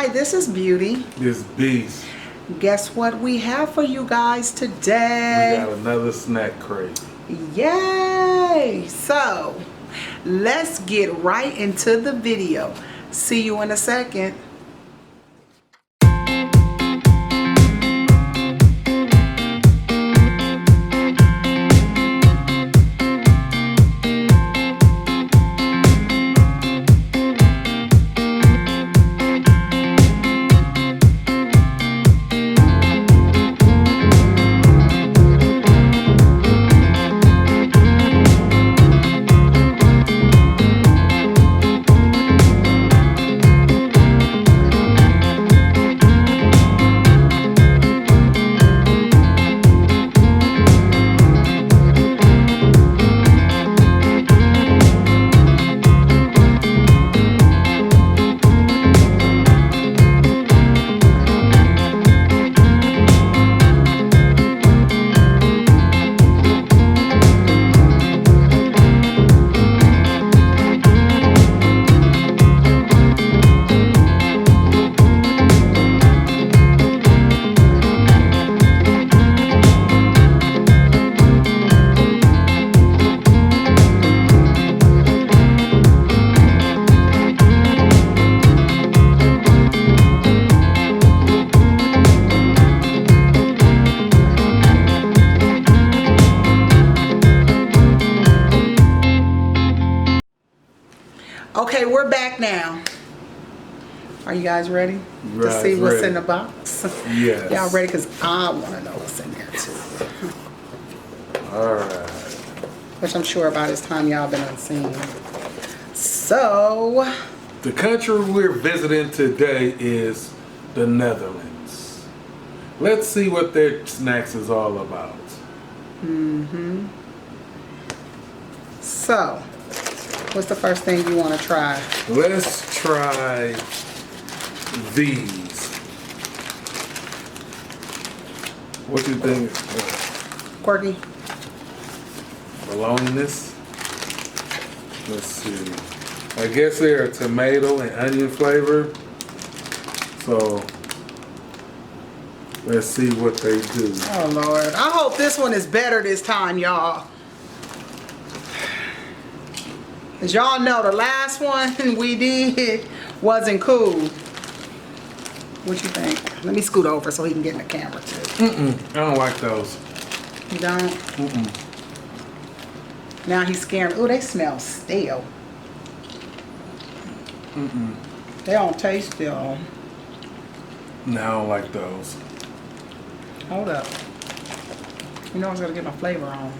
Hi, this is Beauty. This Beast. Guess what we have for you guys today? We got another snack crate. Yay! So, let's get right into the video. See you in a second. Okay, we're back now. Are you guys ready to see what's in the box? Yes. Y'all ready? Because I want to know what's in there too. Alright. Which I'm sure by this time y'all been unseen. So, The country we're visiting today is the Netherlands. Let's see what their snacks is all about. So, what's the first thing you want to try? Let's try these. What do you think? Quirky? Bolognas. Let's see. I guess they're tomato and onion flavor. So let's see what they do. Oh Lord. I hope this one is better this time, y'all. As y'all know, the last one we did wasn't cool. What you think? Let me scoot over so he can get in the camera too. I don't like those. You don't? Now he's scared. Oh, they smell stale. They don't taste stale. No, I don't like those. Hold up. You know I was gonna get my flavor on.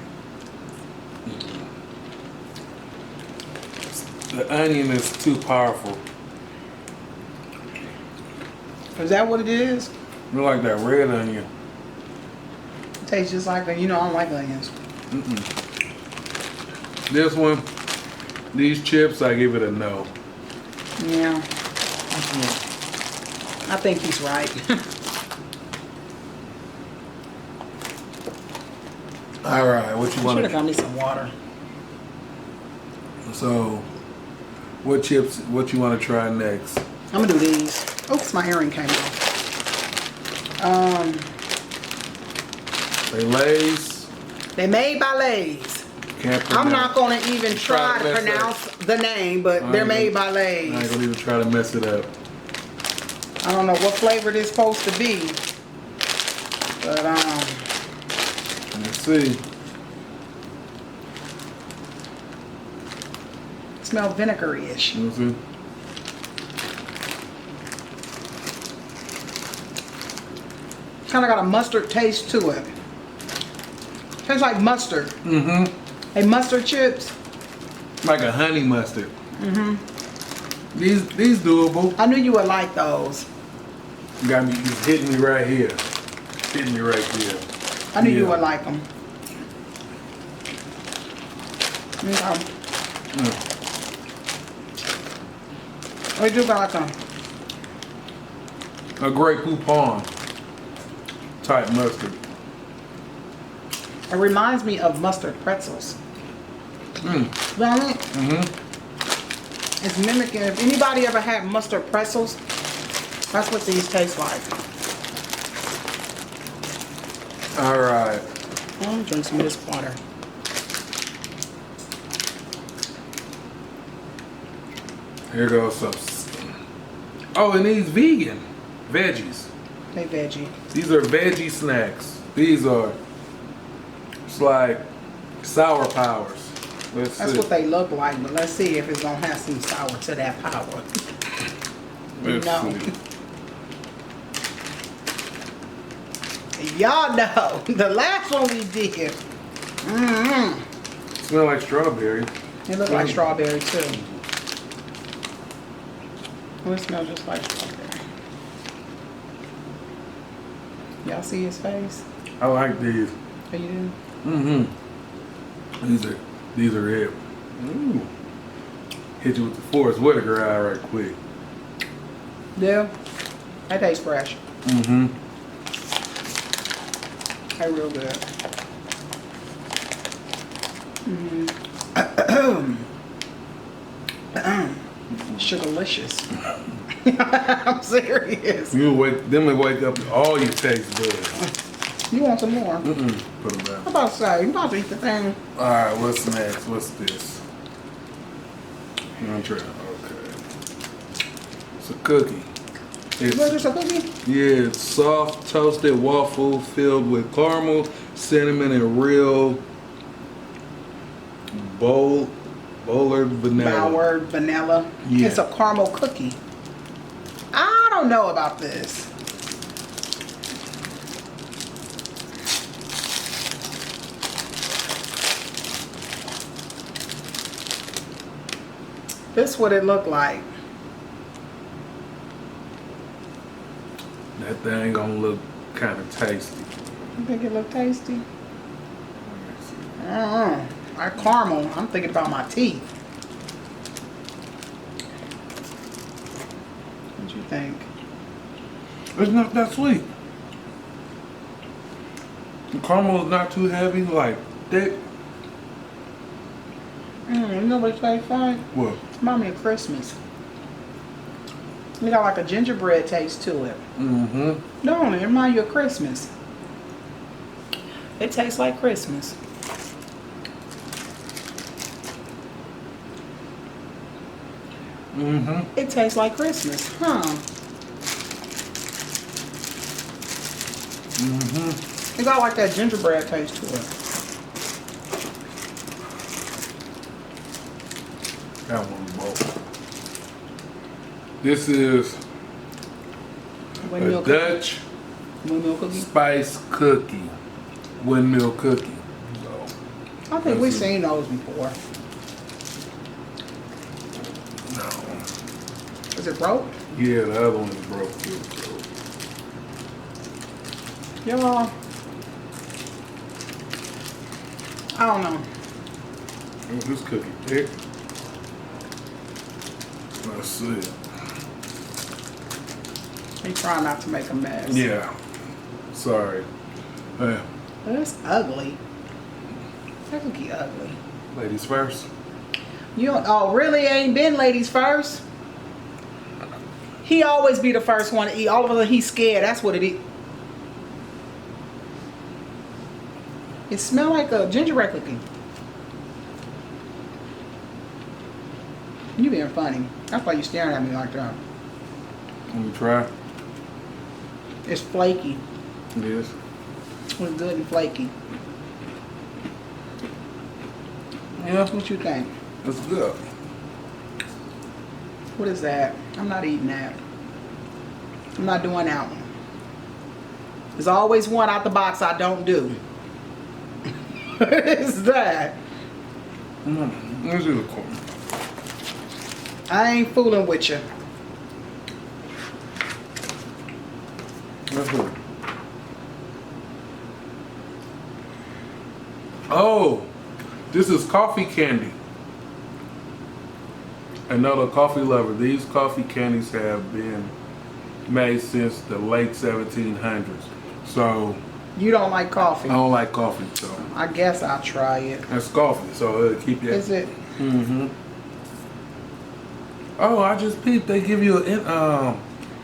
The onion is too powerful. Is that what it is? You like that red onion? It tastes just like, you know, I don't like onions. This one, these chips, I give it a no. Yeah. I think he's right. All right, what you Should want have to? got me some water. So, what chips? What you want to try next? I'm gonna do these. Oops, my earring came off. They Lay's. They made by Lay's. Can't pronounce. I'm not gonna even try to mess pronounce the name, but they're made by I ain't Lay's. gonna even try to mess it up. I don't know what flavor this is supposed to be, but Let's see. it smells vinegary-ish. Let's see. Kind of got a mustard taste to it. Tastes like mustard. Hey, mustard chips. Like a honey mustard. These doable. I knew you would like those. Got me. It's hitting me right here. Hitting me right here. I knew you Yeah. would like them. We do got like A Grey Poupon type mustard. it reminds me of mustard pretzels. It's mimicking. If anybody ever had mustard pretzels, That's what these taste like. All right. I'm gonna drink some of this water. Here goes some. Oh, and these vegan veggies. They veggie. These are veggie snacks. These are. It's like sour powers. Let's That's see. what they look like, but let's see if it's gonna have some sour to that power. Let's No. see. Y'all know the last one we did. Smell like strawberry. It looked like strawberry too. Oh, it smells just like strawberry. Y'all see his face? I like these. Oh, you do? Mm-hmm. These are it. Ooh. Hit you with the Forrest Whitaker eye right quick. Yeah. That tastes fresh. Mm-hmm. They real good. Sugarlicious. I'm serious. Them will wake up all your taste buds. You want some more? Mm-mm. Put them down. I'm about to say, you about to eat the thing. All right, what's next? What's this? I'm trying. Okay. It's a cookie. Is It's, this a cookie? yeah, it's soft toasted waffle filled with caramel, cinnamon, and real Bollard vanilla. Bowered vanilla. Yeah. It's a caramel cookie. I don't know about this. This is what it looked like. That thing gonna look kind of tasty. You think it look tasty? Like caramel. I'm thinking about my teeth. What you think? It's not that sweet. The caramel is not too heavy, like thick. You know what it tastes like? What? Remind me of Christmas. It got like a gingerbread taste to it. Mm-hmm. Don't it? It reminds you of Christmas. It tastes like Christmas. Mm-hmm. It tastes like Christmas, huh? Mm-hmm. It got like that gingerbread taste to it. That one both. This is Windmill a cookie. Dutch Windmill cookie. spice cookie. Windmill cookie. So, I think we've seen those before. no. Is it broke? Yeah, the other one is broke too. So. Y'all. I don't know. Oh, this cookie thick. Let's see. He trying not to make a mess. Yeah. Sorry. Yeah. That's ugly. That cookie ugly. Ladies first. You don't, oh, really ain't been ladies first? He always be the first one to eat. All of a sudden he's scared. That's what it is. It smell like a gingerbread cookie. You being funny. That's why you staring at me like that. Let me try. It's flaky. Yes. It's good and flaky. Yeah. What you think? It's good. What is that? I'm not eating that. I'm not doing that one. There's always one out the box I don't do. What is that? Let's do the corn. I ain't fooling with you. Let's do it. Oh, this is coffee candy. Another coffee lover. These coffee candies have been made since the late 1700s. So You don't like coffee. I don't like coffee, so I guess I'll try it. that's coffee. So it'll keep you. Is it? Mm-hmm. Oh, I just peeped. They give you an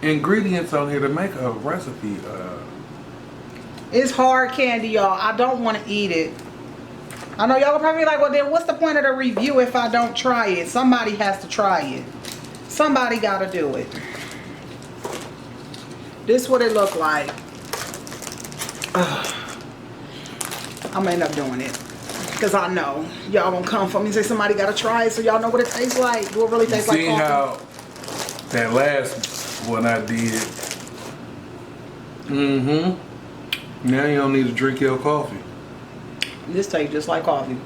ingredients on here to make a recipe. It's hard candy, y'all. I don't want to eat it. I know y'all are probably like, well, then what's the point of the review if I don't try it? Somebody has to try it. Somebody got to do it. This is what it looked like. I'm going to end up doing it. Because I know y'all going to come for me and say somebody got to try it so y'all know what it tastes like. Do it really taste like coffee? See how that last one I did. Now you don't need to drink your coffee. This tastes just like coffee.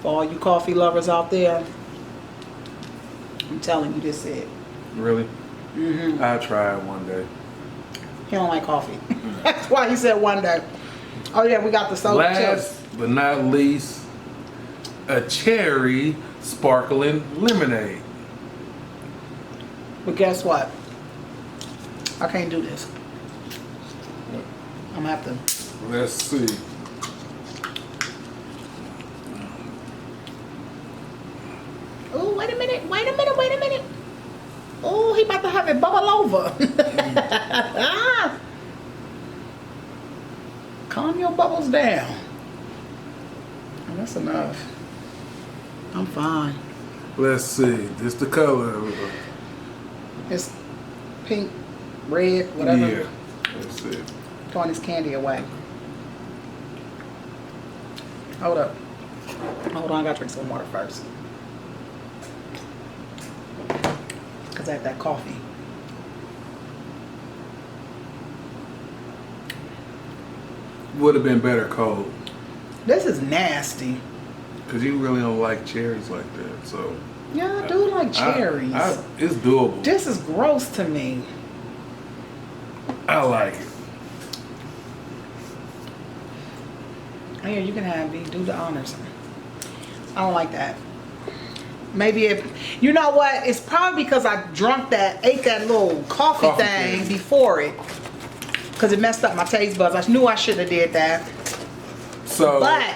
For all you coffee lovers out there, I'm telling you, this is it. Really? I'll try it one day. He don't like coffee. That's why he said one day. Oh yeah, we got the soda Last chips. but not least, a cherry sparkling lemonade. But guess what? I can't do this. I'm gonna have to. Let's see. Oh, wait a minute, wait a minute, wait a minute. Oh, he about to have it bubble over. Calm your bubbles down. Oh, that's enough. I'm fine. Let's see. This the color. It's pink, red, whatever. Yeah. Let's see. Throwing his candy away. Hold up. Hold on, I gotta drink some water first. Because I had that coffee. Would have been better cold. This is nasty. Because you really don't like cherries like that. So Yeah, I do like cherries. it's doable. This is gross to me. I like it. Here, you can have me. Do the honors. I don't like that. Maybe if you know what, it's probably because I ate that little coffee thing candy before it, because it messed up my taste buds. I knew I shouldn't have did that. So, But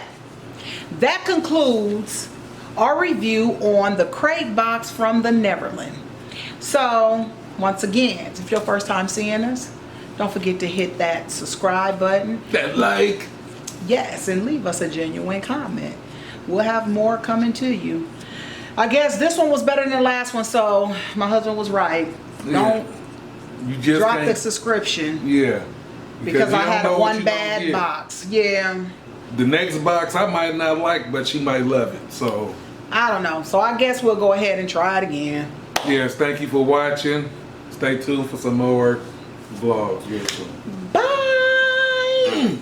that concludes our review on the crate box from the Neverland. So once again, if it's your first time seeing us, don't forget to hit that subscribe button. that like. Yes, and leave us a genuine comment. We'll have more coming to you. I guess this one was better than the last one, so my husband was right. Don't You just drop can't- the subscription. Yeah. Because you I don't had know a what one you gonna bad get. box. Yeah. The next box I might not like, but she might love it. So, I don't know. So I guess we'll go ahead and try it again. yes, thank you for watching. Stay tuned for some more vlogs real soon. Bye.